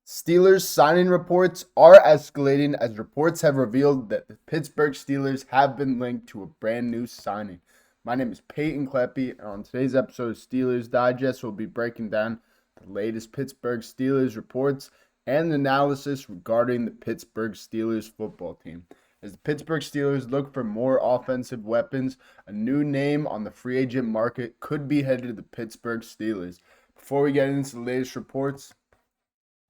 Steelers signing reports are escalating as reports have revealed that the Pittsburgh Steelers have been linked to a brand new signing. My name is Peyton Kleppe, and on today's episode of Steelers Digest, we'll be breaking down the latest Pittsburgh Steelers reports and analysis regarding the Pittsburgh Steelers football team. As the Pittsburgh Steelers look for more offensive weapons, a new name on the free agent market could be headed to the Pittsburgh Steelers. Before we get into the latest reports,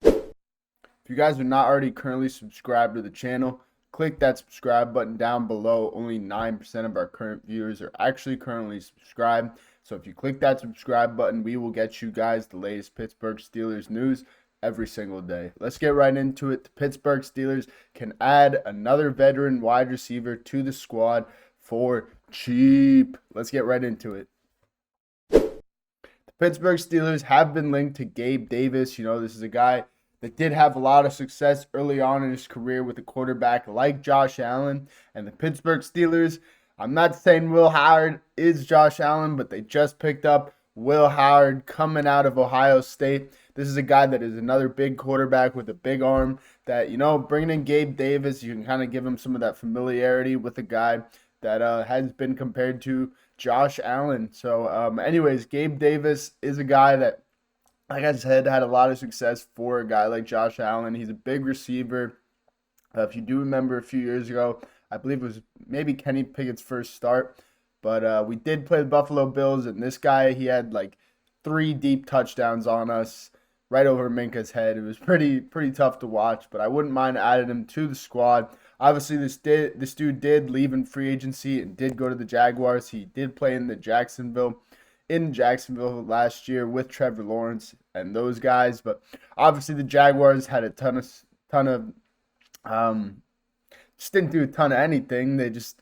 if you guys are not already currently subscribed to the channel, click that subscribe button down below. Only 9% of our current viewers are actually currently subscribed. So if you click that subscribe button, we will get you guys the latest Pittsburgh Steelers news every single day. Let's get right into it. The Pittsburgh Steelers can add another veteran wide receiver to the squad for cheap. Let's get right into it. The Pittsburgh Steelers have been linked to Gabe Davis. This is a guy that did have a lot of success early on in his career with a quarterback like Josh Allen. And the Pittsburgh Steelers, I'm not saying Will Howard is Josh Allen, but they just picked up Will Howard coming out of Ohio State. This is a guy that is another big quarterback with a big arm that, bringing in Gabe Davis, you can kind of give him some of that familiarity with a guy that has been compared to Josh Allen. So anyways, Gabe Davis is a guy that, like I said, had a lot of success for a guy like Josh Allen. He's a big receiver. If you do remember a few years ago, I believe it was maybe Kenny Pickett's first start. But we did play the Buffalo Bills, and this guy, he had like 3 deep touchdowns on us right over Minka's head. It was pretty tough to watch, but I wouldn't mind adding him to the squad. Obviously, this dude did leave in free agency and did go to the Jaguars. He did play in Jacksonville last year with Trevor Lawrence and those guys, but obviously the Jaguars had a ton of just didn't do a ton of anything. They just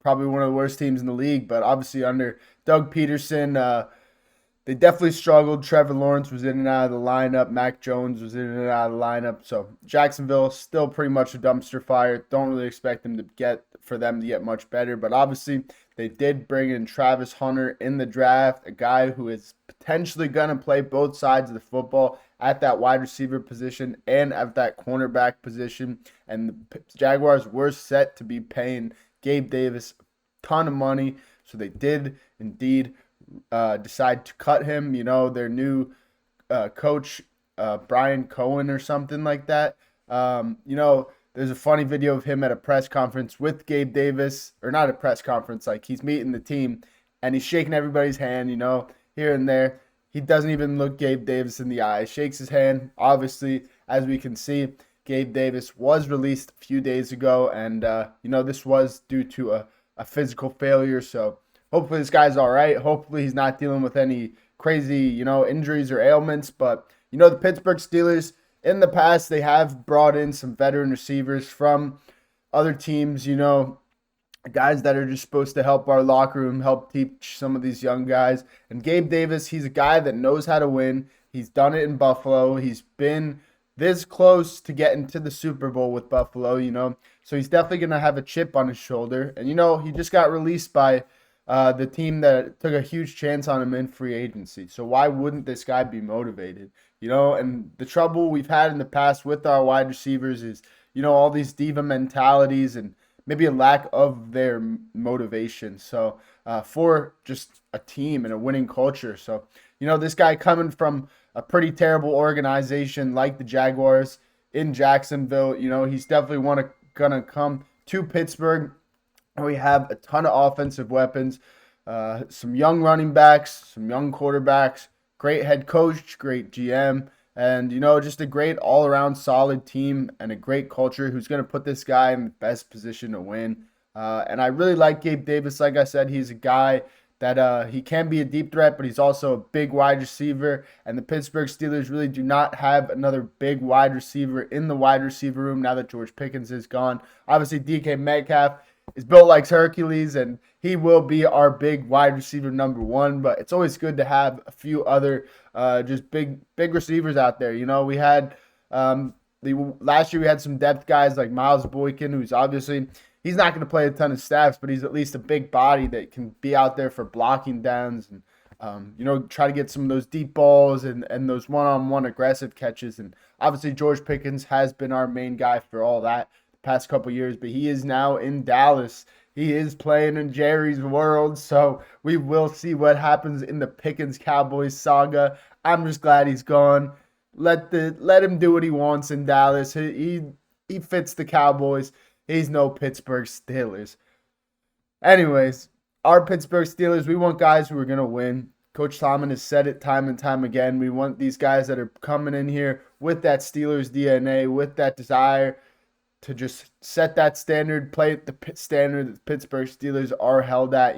probably one of the worst teams in the league, but obviously under Doug Peterson, they definitely struggled. Trevor Lawrence was in and out of the lineup. Mac Jones was in and out of the lineup. So Jacksonville still pretty much a dumpster fire. Don't really expect them to get much better. But obviously they did bring in Travis Hunter in the draft, a guy who is potentially going to play both sides of the football at that wide receiver position and at that cornerback position. And the Jaguars were set to be paying Gabe Davis a ton of money. So they did indeed decide to cut him. Their new coach, Brian Cohen or something like that. There's a funny video of him at a press conference with Gabe Davis, or not a press conference, like he's meeting the team and he's shaking everybody's hand, here and there. He doesn't even look Gabe Davis in the eye. Shakes his hand. Obviously, as we can see, Gabe Davis was released a few days ago, and this was due to a physical failure. So hopefully this guy's all right. Hopefully he's not dealing with any crazy, injuries or ailments. But, the Pittsburgh Steelers, in the past, they have brought in some veteran receivers from other teams, guys that are just supposed to help our locker room, help teach some of these young guys. And Gabe Davis, he's a guy that knows how to win. He's done it in Buffalo. He's been this close to getting to the Super Bowl with Buffalo, So he's definitely going to have a chip on his shoulder. And, he just got released by the team that took a huge chance on him in free agency. So why wouldn't this guy be motivated? And the trouble we've had in the past with our wide receivers is, all these diva mentalities and maybe a lack of their motivation. So for just a team and a winning culture. So, this guy coming from a pretty terrible organization like the Jaguars in Jacksonville, he's definitely going to come to Pittsburgh. We have a ton of offensive weapons, some young running backs, some young quarterbacks, great head coach, great GM, and, just a great all-around solid team and a great culture who's going to put this guy in the best position to win. And I really like Gabe Davis. Like I said, he's a guy that he can be a deep threat, but he's also a big wide receiver. And the Pittsburgh Steelers really do not have another big wide receiver in the wide receiver room now that George Pickens is gone. Obviously, DK Metcalf is built like Hercules, and he will be our big wide receiver number 1. But it's always good to have a few other just big receivers out there. We had last year we had some depth guys like Miles Boykin, who's obviously he's not going to play a ton of snaps, but he's at least a big body that can be out there for blocking downs and Try to get some of those deep balls and those one-on-one aggressive catches. And obviously, George Pickens has been our main guy for all that the past couple years, but he is now in Dallas. He is playing in Jerry's world, so we will see what happens in the Pickens Cowboys saga. I'm just glad he's gone. Let him do what he wants in Dallas. He fits the Cowboys. He's no Pittsburgh Steelers. Anyways, our Pittsburgh Steelers, we want guys who are going to win. Coach Tomlin has said it time and time again. We want these guys that are coming in here with that Steelers DNA, with that desire to just set that standard, play at the standard that the Pittsburgh Steelers are held at.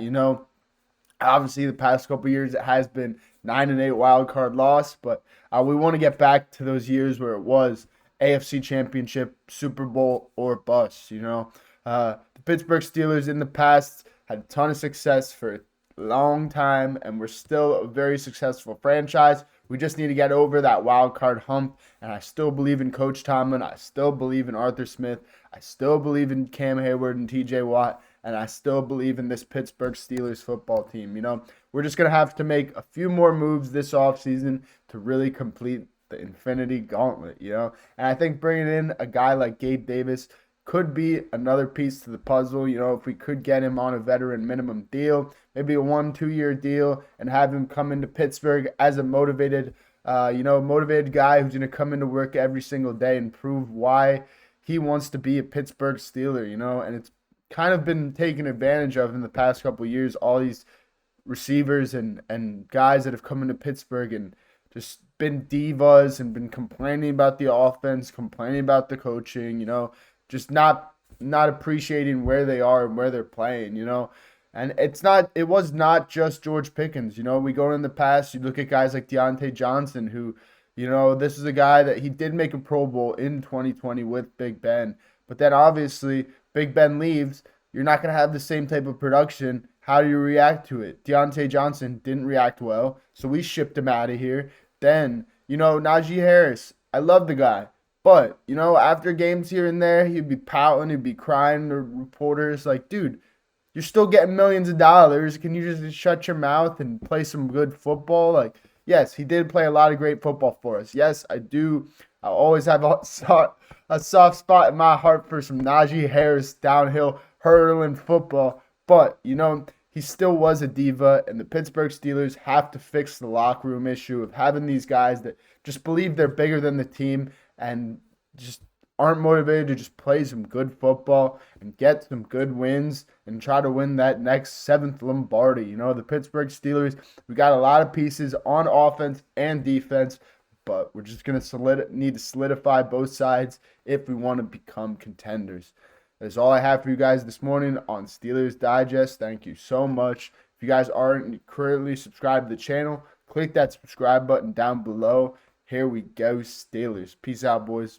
Obviously the past couple years it has been 9-8 wild card loss, but we want to get back to those years where it was AFC Championship, Super Bowl, or bust. The Pittsburgh Steelers in the past had a ton of success for a long time, and we're still a very successful franchise. We just need to get over that wild card hump, and I still believe in Coach Tomlin. I still believe in Arthur Smith. I still believe in Cam Hayward and TJ Watt, and I still believe in this Pittsburgh Steelers football team. We're just going to have to make a few more moves this offseason to really complete the Infinity Gauntlet, And I think bringing in a guy like Gabe Davis could be another piece to the puzzle. If we could get him on a veteran minimum deal, maybe a 1-2 year deal, and have him come into Pittsburgh as a motivated guy who's going to come into work every single day and prove why he wants to be a Pittsburgh Steeler, and it's kind of been taken advantage of in the past couple of years. All these receivers and guys that have come into Pittsburgh and just been divas and been complaining about the offense, complaining about the coaching, just not appreciating where they are and where they're playing, And it was not just George Pickens. We go in the past, you look at guys like Deontay Johnson, who, this is a guy that he did make a Pro Bowl in 2020 with Big Ben. But then obviously Big Ben leaves, you're not going to have the same type of production. How do you react to it? Deontay Johnson didn't react well, so we shipped him out of here. Then, Najee Harris, I love the guy. But, after games here and there, he'd be pouting, he'd be crying to reporters like, dude, you're still getting millions of dollars. Can you just shut your mouth and play some good football? Yes, he did play a lot of great football for us. Yes, I do. I always have a soft spot in my heart for some Najee Harris downhill hurdling football. But, he still was a diva, and the Pittsburgh Steelers have to fix the locker room issue of having these guys that just believe they're bigger than the team and just aren't motivated to just play some good football and get some good wins and try to win that next 7th Lombardi. The Pittsburgh Steelers, we got a lot of pieces on offense and defense, but we're just going to need to solidify both sides if we want to become contenders. That's all I have for you guys this morning on Steelers Digest. Thank you so much. If you guys aren't currently subscribed to the channel, click that subscribe button down below. Here we go, Steelers. Peace out, boys.